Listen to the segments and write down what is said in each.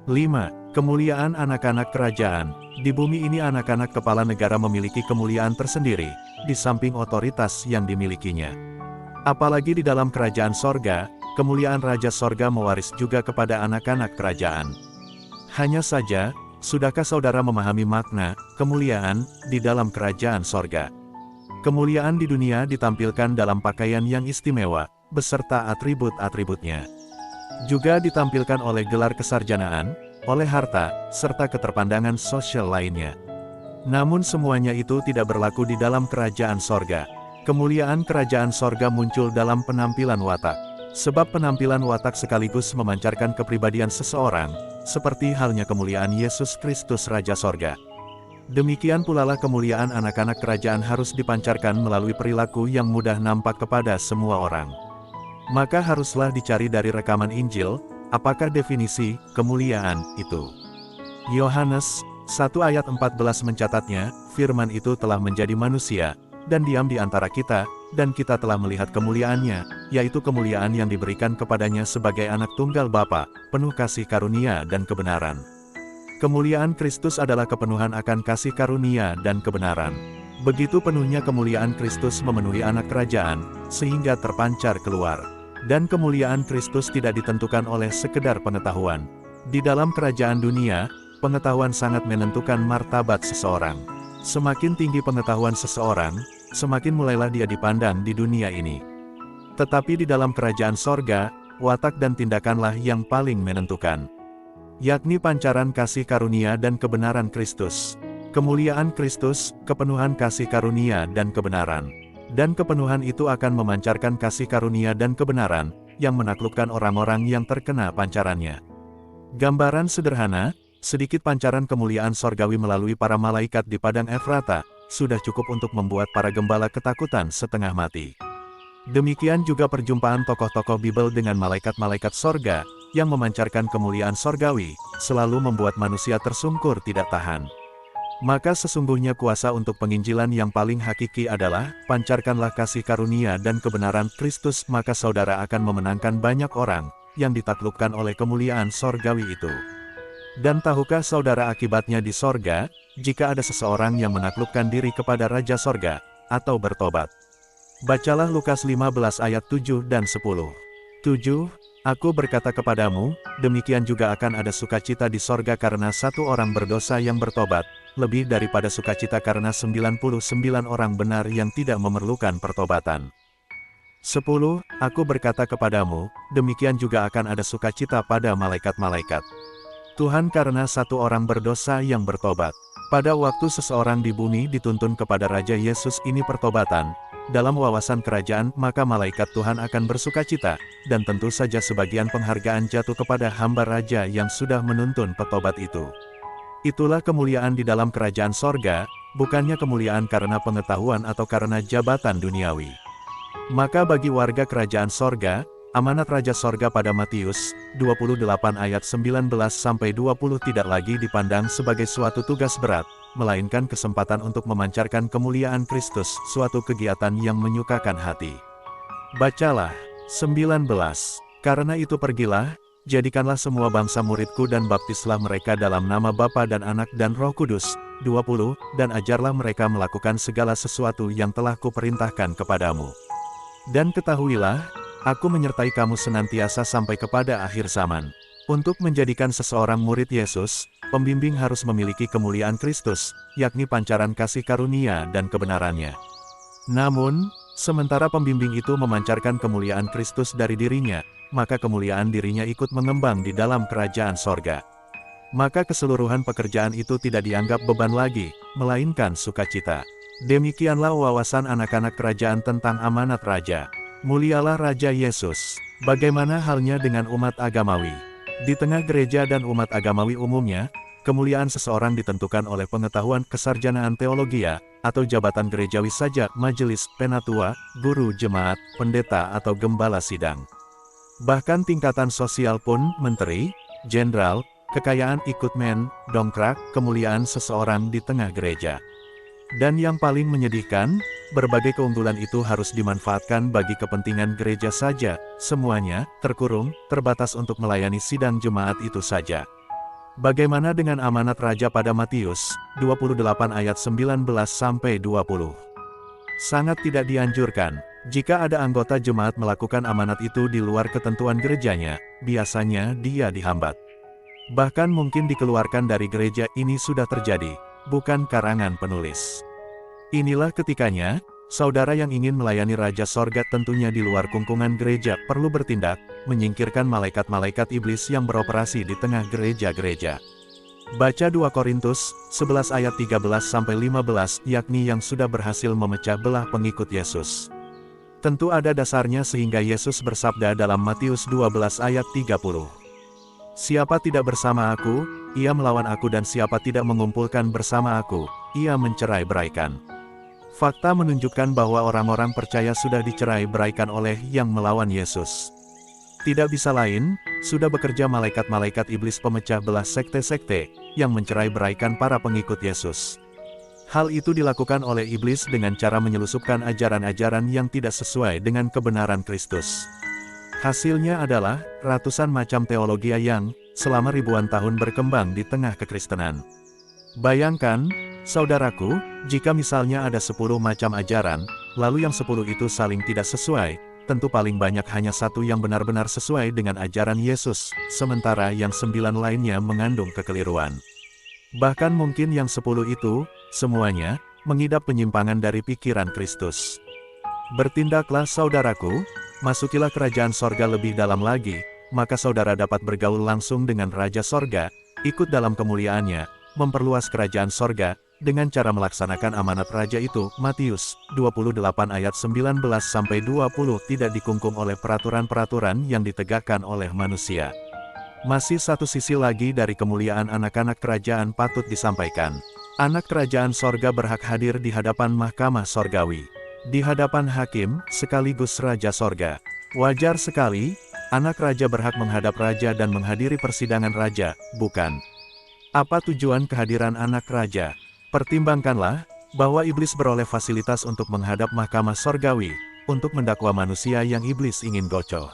5. Kemuliaan anak-anak kerajaan. Di bumi ini anak-anak kepala negara memiliki kemuliaan tersendiri, di samping otoritas yang dimilikinya. Apalagi di dalam kerajaan sorga, kemuliaan Raja Sorga mewaris juga kepada anak-anak kerajaan. Hanya saja, sudahkah saudara memahami makna kemuliaan di dalam kerajaan sorga? Kemuliaan di dunia ditampilkan dalam pakaian yang istimewa, beserta atribut-atributnya. Juga ditampilkan oleh gelar kesarjanaan, oleh harta, serta keterpandangan sosial lainnya. Namun semuanya itu tidak berlaku di dalam kerajaan sorga. Kemuliaan kerajaan sorga muncul dalam penampilan watak. Sebab penampilan watak sekaligus memancarkan kepribadian seseorang, seperti halnya kemuliaan Yesus Kristus Raja Sorga. Demikian pula lah kemuliaan anak-anak kerajaan harus dipancarkan melalui perilaku yang mudah nampak kepada semua orang. Maka haruslah dicari dari rekaman Injil, apakah definisi kemuliaan itu. Yohanes 1 ayat 14 mencatatnya, firman itu telah menjadi manusia, dan diam di antara kita, dan kita telah melihat kemuliaannya, yaitu kemuliaan yang diberikan kepadanya sebagai anak tunggal Bapa, penuh kasih karunia dan kebenaran. Kemuliaan Kristus adalah kepenuhan akan kasih karunia dan kebenaran. Begitu penuhnya kemuliaan Kristus memenuhi anak kerajaan, sehingga terpancar keluar. Dan kemuliaan Kristus tidak ditentukan oleh sekedar pengetahuan. Di dalam kerajaan dunia, pengetahuan sangat menentukan martabat seseorang. Semakin tinggi pengetahuan seseorang, semakin mulailah dia dipandang di dunia ini. Tetapi di dalam kerajaan sorga, watak dan tindakanlah yang paling menentukan. Yakni pancaran kasih karunia dan kebenaran Kristus. Kemuliaan Kristus, kepenuhan kasih karunia dan kebenaran. Dan kepenuhan itu akan memancarkan kasih karunia dan kebenaran, yang menaklukkan orang-orang yang terkena pancarannya. Gambaran sederhana, sedikit pancaran kemuliaan sorgawi melalui para malaikat di padang Efrata, sudah cukup untuk membuat para gembala ketakutan setengah mati. Demikian juga perjumpaan tokoh-tokoh Bible dengan malaikat-malaikat sorga, yang memancarkan kemuliaan sorgawi, selalu membuat manusia tersungkur tidak tahan. Maka sesungguhnya kuasa untuk penginjilan yang paling hakiki adalah, pancarkanlah kasih karunia dan kebenaran Kristus, maka saudara akan memenangkan banyak orang, yang ditaklukkan oleh kemuliaan sorgawi itu. Dan tahukah saudara akibatnya di sorga, jika ada seseorang yang menaklukkan diri kepada Raja Sorga, atau bertobat? Bacalah Lukas 15 ayat 7 dan 10. 7. Aku berkata kepadamu, demikian juga akan ada sukacita di sorga karena satu orang berdosa yang bertobat, lebih daripada sukacita karena 99 orang benar yang tidak memerlukan pertobatan. 10. Aku berkata kepadamu, demikian juga akan ada sukacita pada malaikat-malaikat Tuhan karena satu orang berdosa yang bertobat. Pada waktu seseorang di bumi dituntun kepada Raja Yesus ini pertobatan, dalam wawasan kerajaan, maka malaikat Tuhan akan bersukacita, dan tentu saja sebagian penghargaan jatuh kepada hamba Raja yang sudah menuntun petobat itu. Itulah kemuliaan di dalam kerajaan sorga, bukannya kemuliaan karena pengetahuan atau karena jabatan duniawi. Maka bagi warga kerajaan sorga, amanat Raja Sorga pada Matius 28 ayat 19-20 tidak lagi dipandang sebagai suatu tugas berat, melainkan kesempatan untuk memancarkan kemuliaan Kristus, suatu kegiatan yang menyukakan hati. Bacalah 19. Karena itu pergilah, jadikanlah semua bangsa muridku dan baptislah mereka dalam nama Bapa dan Anak dan Roh Kudus. 20. Dan ajarlah mereka melakukan segala sesuatu yang telah kuperintahkan kepadamu. Dan ketahuilah, aku menyertai kamu senantiasa sampai kepada akhir zaman. Untuk menjadikan seseorang murid Yesus, pembimbing harus memiliki kemuliaan Kristus, yakni pancaran kasih karunia dan kebenarannya. Namun, sementara pembimbing itu memancarkan kemuliaan Kristus dari dirinya, maka kemuliaan dirinya ikut mengembang di dalam kerajaan sorga. Maka keseluruhan pekerjaan itu tidak dianggap beban lagi, melainkan sukacita. Demikianlah wawasan anak-anak kerajaan tentang amanat Raja. Mulialah Raja Yesus. Bagaimana halnya dengan umat agamawi? Di tengah gereja dan umat agamawi umumnya, kemuliaan seseorang ditentukan oleh pengetahuan kesarjanaan teologia, atau jabatan gerejawi saja, majelis, penatua, guru jemaat, pendeta atau gembala sidang. Bahkan tingkatan sosial pun, menteri, jenderal, kekayaan ikut dongkrak kemuliaan seseorang di tengah gereja. Dan yang paling menyedihkan, berbagai keunggulan itu harus dimanfaatkan bagi kepentingan gereja saja, semuanya, terbatas untuk melayani sidang jemaat itu saja. Bagaimana dengan amanat raja pada Matius 28 ayat 19-20? Sangat tidak dianjurkan. Jika ada anggota jemaat melakukan amanat itu di luar ketentuan gerejanya, biasanya dia dihambat. Bahkan mungkin dikeluarkan dari gereja. Ini sudah terjadi, bukan karangan penulis. Inilah ketikanya, saudara yang ingin melayani Raja Sorga tentunya di luar kungkungan gereja perlu bertindak, menyingkirkan malaikat-malaikat iblis yang beroperasi di tengah gereja-gereja. Baca 2 Korintus 11 ayat 13-15, yakni yang sudah berhasil memecah belah pengikut Yesus. Tentu ada dasarnya sehingga Yesus bersabda dalam Matius 12 ayat 30. Siapa tidak bersama aku, ia melawan aku, dan siapa tidak mengumpulkan bersama aku, ia mencerai-beraikan. Fakta menunjukkan bahwa orang-orang percaya sudah dicerai-beraikan oleh yang melawan Yesus. Tidak bisa lain, sudah bekerja malaikat-malaikat iblis pemecah belah sekte-sekte, yang mencerai-beraikan para pengikut Yesus. Hal itu dilakukan oleh iblis dengan cara menyelusupkan ajaran-ajaran yang tidak sesuai dengan kebenaran Kristus. Hasilnya adalah, ratusan macam teologi yang, selama ribuan tahun berkembang di tengah kekristenan. Bayangkan, saudaraku, jika misalnya ada 10 macam ajaran, lalu yang 10 itu saling tidak sesuai, tentu paling banyak hanya satu yang benar-benar sesuai dengan ajaran Yesus, sementara yang 9 lainnya mengandung kekeliruan. Bahkan mungkin yang 10 itu, semuanya, mengidap penyimpangan dari pikiran Kristus. Bertindaklah saudaraku, masukilah kerajaan sorga lebih dalam lagi, maka saudara dapat bergaul langsung dengan Raja Sorga, ikut dalam kemuliaannya, memperluas kerajaan sorga, dengan cara melaksanakan amanat raja itu. Matius 28 ayat 19-20 tidak dikungkung oleh peraturan-peraturan yang ditegakkan oleh manusia. Masih satu sisi lagi dari kemuliaan anak-anak kerajaan patut disampaikan. Anak kerajaan sorga berhak hadir di hadapan mahkamah sorgawi, di hadapan hakim, sekaligus Raja Sorga. Wajar sekali, anak raja berhak menghadap raja dan menghadiri persidangan raja, bukan? Apa tujuan kehadiran anak raja? Pertimbangkanlah, bahwa iblis beroleh fasilitas untuk menghadap mahkamah sorgawi, untuk mendakwa manusia yang iblis ingin gocoh.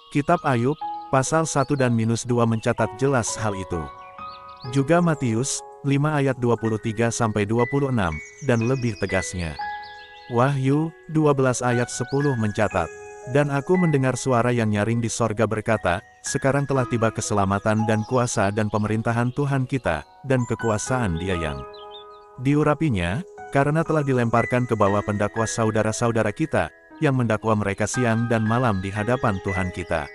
Kitab Ayub, pasal 1 dan -2 mencatat jelas hal itu. Juga Matius 5 ayat 23-26, dan lebih tegasnya. Wahyu 12 ayat 10 mencatat, dan aku mendengar suara yang nyaring di sorga berkata, sekarang telah tiba keselamatan dan kuasa dan pemerintahan Tuhan kita, dan kekuasaan Dia yang diurapinya, karena telah dilemparkan ke bawah pendakwa saudara-saudara kita, yang mendakwa mereka siang dan malam di hadapan Tuhan kita.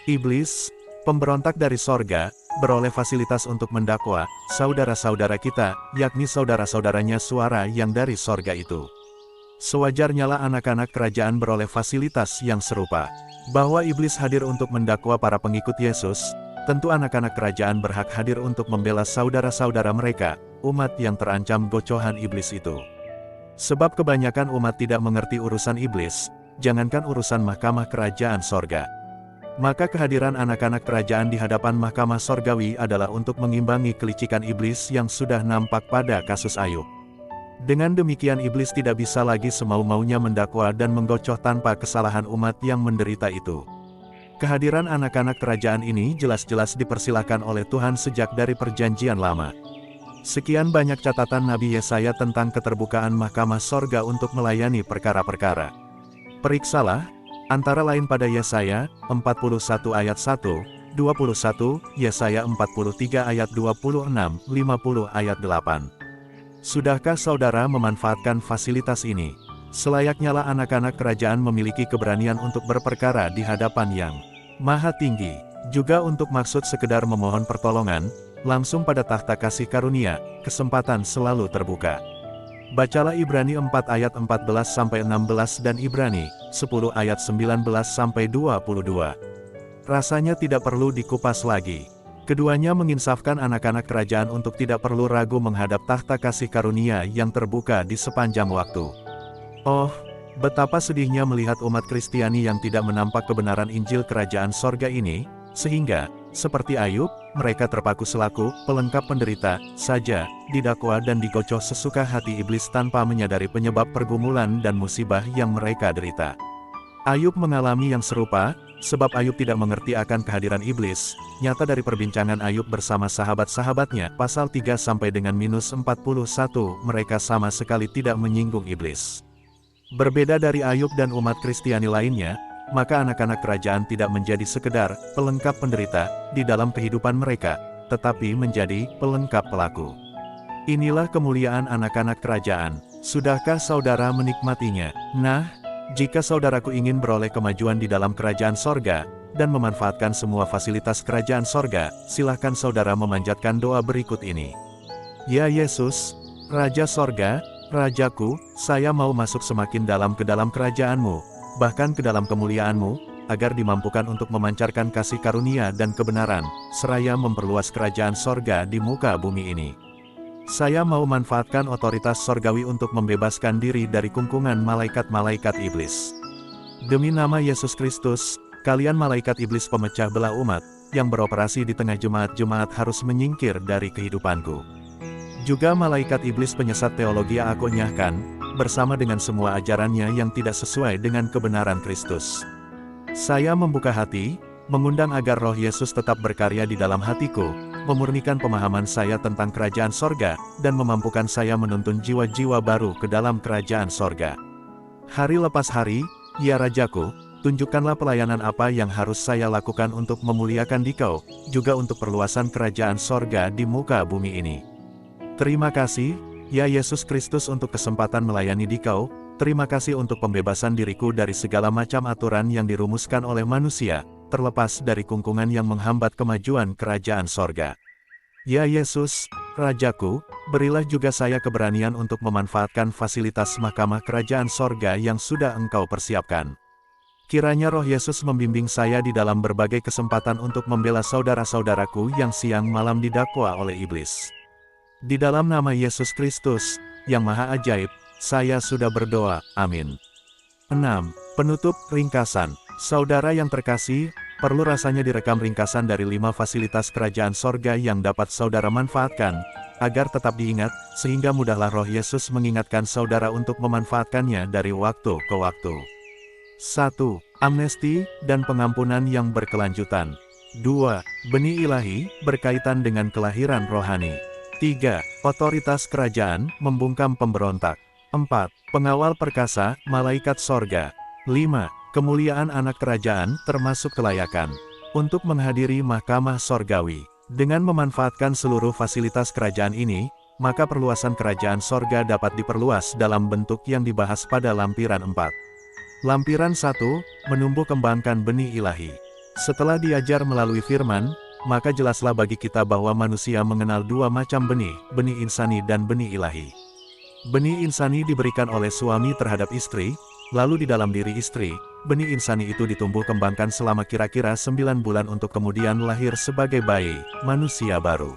Iblis, pemberontak dari sorga, beroleh fasilitas untuk mendakwa saudara-saudara kita, yakni saudara-saudaranya suara yang dari sorga itu. Sewajarnya lah anak-anak kerajaan beroleh fasilitas yang serupa. Bahwa iblis hadir untuk mendakwa para pengikut Yesus, tentu anak-anak kerajaan berhak hadir untuk membela saudara-saudara mereka, umat yang terancam gocohan iblis itu. Sebab kebanyakan umat tidak mengerti urusan iblis, jangankan urusan mahkamah kerajaan sorga. Maka kehadiran anak-anak kerajaan di hadapan mahkamah sorgawi adalah untuk mengimbangi kelicikan iblis yang sudah nampak pada kasus Ayub. Dengan demikian iblis tidak bisa lagi semau-maunya mendakwa dan menggocoh tanpa kesalahan umat yang menderita itu. Kehadiran anak-anak kerajaan ini jelas-jelas dipersilakan oleh Tuhan sejak dari Perjanjian Lama. Sekian banyak catatan Nabi Yesaya tentang keterbukaan mahkamah sorga untuk melayani perkara-perkara. Periksalah, antara lain pada Yesaya 41 ayat 1, 21, Yesaya 43 ayat 26, 50 ayat 8. Sudahkah saudara memanfaatkan fasilitas ini? Selayaknya lah anak-anak kerajaan memiliki keberanian untuk berperkara di hadapan Yang Maha Tinggi, juga untuk maksud sekedar memohon pertolongan, langsung pada takhta kasih karunia, kesempatan selalu terbuka. Bacalah Ibrani 4 ayat 14-16 dan Ibrani 10 ayat 19-22. Rasanya tidak perlu dikupas lagi. Keduanya menginsafkan anak-anak kerajaan untuk tidak perlu ragu menghadap takhta kasih karunia yang terbuka di sepanjang waktu. Oh, betapa sedihnya melihat umat Kristiani yang tidak menampak kebenaran Injil Kerajaan Sorga ini, sehingga, seperti Ayub, mereka terpaku selaku pelengkap penderita saja, didakwa dan digocoh sesuka hati iblis tanpa menyadari penyebab pergumulan dan musibah yang mereka derita. Ayub mengalami yang serupa, sebab Ayub tidak mengerti akan kehadiran iblis. Nyata dari perbincangan Ayub bersama sahabat-sahabatnya, pasal 3 sampai dengan -41, mereka sama sekali tidak menyinggung iblis. Berbeda dari Ayub dan umat Kristiani lainnya, maka anak-anak kerajaan tidak menjadi sekedar pelengkap penderita di dalam kehidupan mereka, tetapi menjadi pelengkap pelaku. Inilah kemuliaan anak-anak kerajaan. Sudahkah saudara menikmatinya? Nah, jika saudaraku ingin beroleh kemajuan di dalam kerajaan sorga, dan memanfaatkan semua fasilitas kerajaan sorga, silahkan saudara memanjatkan doa berikut ini. Ya Yesus, Raja sorga, Rajaku, saya mau masuk semakin dalam ke dalam kerajaan-Mu, bahkan ke dalam kemuliaan-Mu, agar dimampukan untuk memancarkan kasih karunia dan kebenaran, seraya memperluas kerajaan sorga di muka bumi ini. Saya mau manfaatkan otoritas sorgawi untuk membebaskan diri dari kungkungan malaikat-malaikat iblis. Demi nama Yesus Kristus, kalian malaikat iblis pemecah belah umat, yang beroperasi di tengah jemaat-jemaat harus menyingkir dari kehidupanku. Juga malaikat iblis penyesat teologi aku nyahkan, bersama dengan semua ajarannya yang tidak sesuai dengan kebenaran Kristus. Saya membuka hati, mengundang agar roh Yesus tetap berkarya di dalam hatiku, memurnikan pemahaman saya tentang kerajaan sorga, dan memampukan saya menuntun jiwa-jiwa baru ke dalam kerajaan sorga. Hari lepas hari, ya Rajaku, tunjukkanlah pelayanan apa yang harus saya lakukan untuk memuliakan Dikau, juga untuk perluasan kerajaan sorga di muka bumi ini. Terima kasih, ya Yesus Kristus untuk kesempatan melayani Dikau, terima kasih untuk pembebasan diriku dari segala macam aturan yang dirumuskan oleh manusia, terlepas dari kungkungan yang menghambat kemajuan kerajaan sorga. Ya Yesus, Rajaku, berilah juga saya keberanian untuk memanfaatkan fasilitas mahkamah kerajaan sorga yang sudah Engkau persiapkan. Kiranya roh Yesus membimbing saya di dalam berbagai kesempatan untuk membela saudara-saudaraku yang siang malam didakwa oleh iblis. Di dalam nama Yesus Kristus, yang Maha Ajaib, saya sudah berdoa, amin. 6. Penutup ringkasan. Saudara yang terkasih, perlu rasanya direkam ringkasan dari 5 fasilitas kerajaan sorga yang dapat saudara manfaatkan, agar tetap diingat, sehingga mudahlah roh Yesus mengingatkan saudara untuk memanfaatkannya dari waktu ke waktu. 1. Amnesti dan pengampunan yang berkelanjutan. 2. Benih ilahi, berkaitan dengan kelahiran rohani. 3. Otoritas kerajaan, membungkam pemberontak. 4. Pengawal perkasa, malaikat sorga. 5. Kemuliaan anak kerajaan, termasuk kelayakan untuk menghadiri mahkamah sorgawi. Dengan memanfaatkan seluruh fasilitas kerajaan ini, maka perluasan kerajaan sorga dapat diperluas dalam bentuk yang dibahas pada lampiran 4. Lampiran 1, menumbuh kembangkan benih ilahi. Setelah diajar melalui firman, maka jelaslah bagi kita bahwa manusia mengenal 2 macam benih, benih insani dan benih ilahi. Benih insani diberikan oleh suami terhadap istri, lalu di dalam diri istri, benih insani itu ditumbuh kembangkan selama kira-kira 9 bulan untuk kemudian lahir sebagai bayi, manusia baru.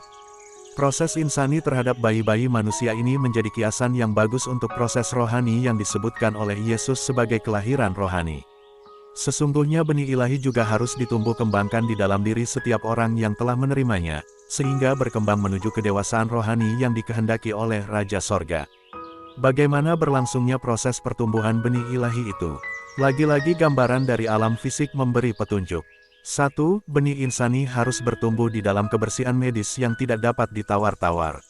Proses insani terhadap bayi-bayi manusia ini menjadi kiasan yang bagus untuk proses rohani yang disebutkan oleh Yesus sebagai kelahiran rohani. Sesungguhnya benih ilahi juga harus ditumbuh kembangkan di dalam diri setiap orang yang telah menerimanya, sehingga berkembang menuju kedewasaan rohani yang dikehendaki oleh Raja Sorga. Bagaimana berlangsungnya proses pertumbuhan benih ilahi itu? Lagi-lagi gambaran dari alam fisik memberi petunjuk. 1. Benih insani harus bertumbuh di dalam kebersihan medis yang tidak dapat ditawar-tawar.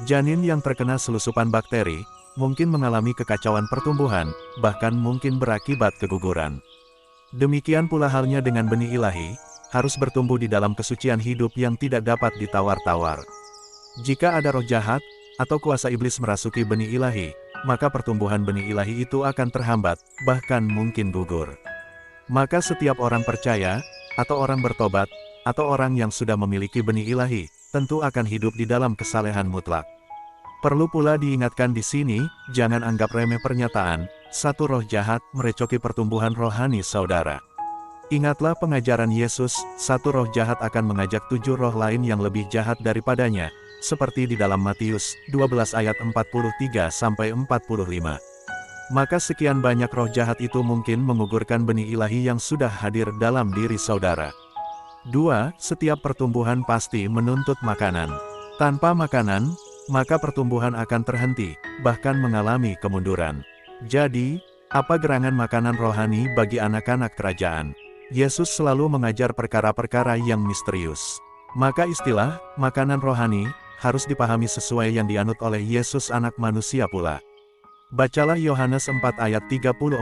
Janin yang terkena selusupan bakteri, mungkin mengalami kekacauan pertumbuhan, bahkan mungkin berakibat keguguran. Demikian pula halnya dengan benih ilahi, harus bertumbuh di dalam kesucian hidup yang tidak dapat ditawar-tawar. Jika ada roh jahat, atau kuasa iblis merasuki benih ilahi, maka pertumbuhan benih ilahi itu akan terhambat, bahkan mungkin gugur. Maka setiap orang percaya, atau orang bertobat, atau orang yang sudah memiliki benih ilahi, tentu akan hidup di dalam kesalehan mutlak. Perlu pula diingatkan di sini, jangan anggap remeh pernyataan, satu roh jahat merecoki pertumbuhan rohani saudara. Ingatlah pengajaran Yesus, satu roh jahat akan mengajak 7 roh lain yang lebih jahat daripadanya, seperti di dalam Matius 12 ayat 43-45. Maka sekian banyak roh jahat itu mungkin mengugurkan benih ilahi yang sudah hadir dalam diri saudara. 2. Setiap pertumbuhan pasti menuntut makanan. Tanpa makanan, maka pertumbuhan akan terhenti, bahkan mengalami kemunduran. Jadi, Apa gerangan makanan rohani bagi anak-anak kerajaan? Yesus selalu mengajar perkara-perkara yang misterius. Maka istilah, makanan rohani, harus dipahami sesuai yang dianut oleh Yesus anak manusia pula. Bacalah Yohanes 4 ayat 34.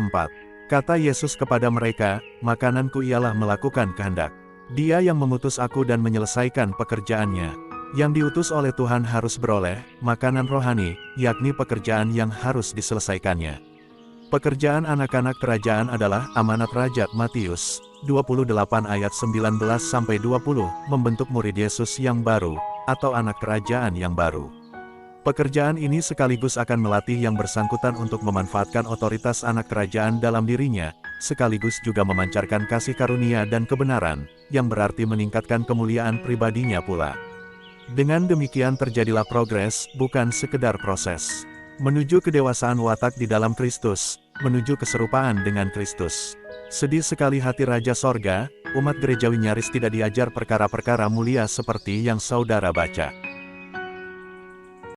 Kata Yesus kepada mereka, makananku ialah melakukan kehendak Dia yang mengutus aku dan menyelesaikan pekerjaannya. Yang diutus oleh Tuhan harus beroleh makanan rohani, yakni pekerjaan yang harus diselesaikannya. Pekerjaan anak-anak kerajaan adalah amanat Raja Matius 28 ayat 19-20, membentuk murid Yesus yang baru, atau anak kerajaan yang baru. Pekerjaan ini sekaligus akan melatih yang bersangkutan untuk memanfaatkan otoritas anak kerajaan dalam dirinya, sekaligus juga memancarkan kasih karunia dan kebenaran, yang berarti meningkatkan kemuliaan pribadinya pula. Dengan demikian terjadilah progres, bukan sekedar proses. Menuju kedewasaan watak di dalam Kristus, menuju keserupaan dengan Kristus. Sedih sekali hati Raja Sorga, umat gerejawi nyaris tidak diajar perkara-perkara mulia seperti yang saudara baca.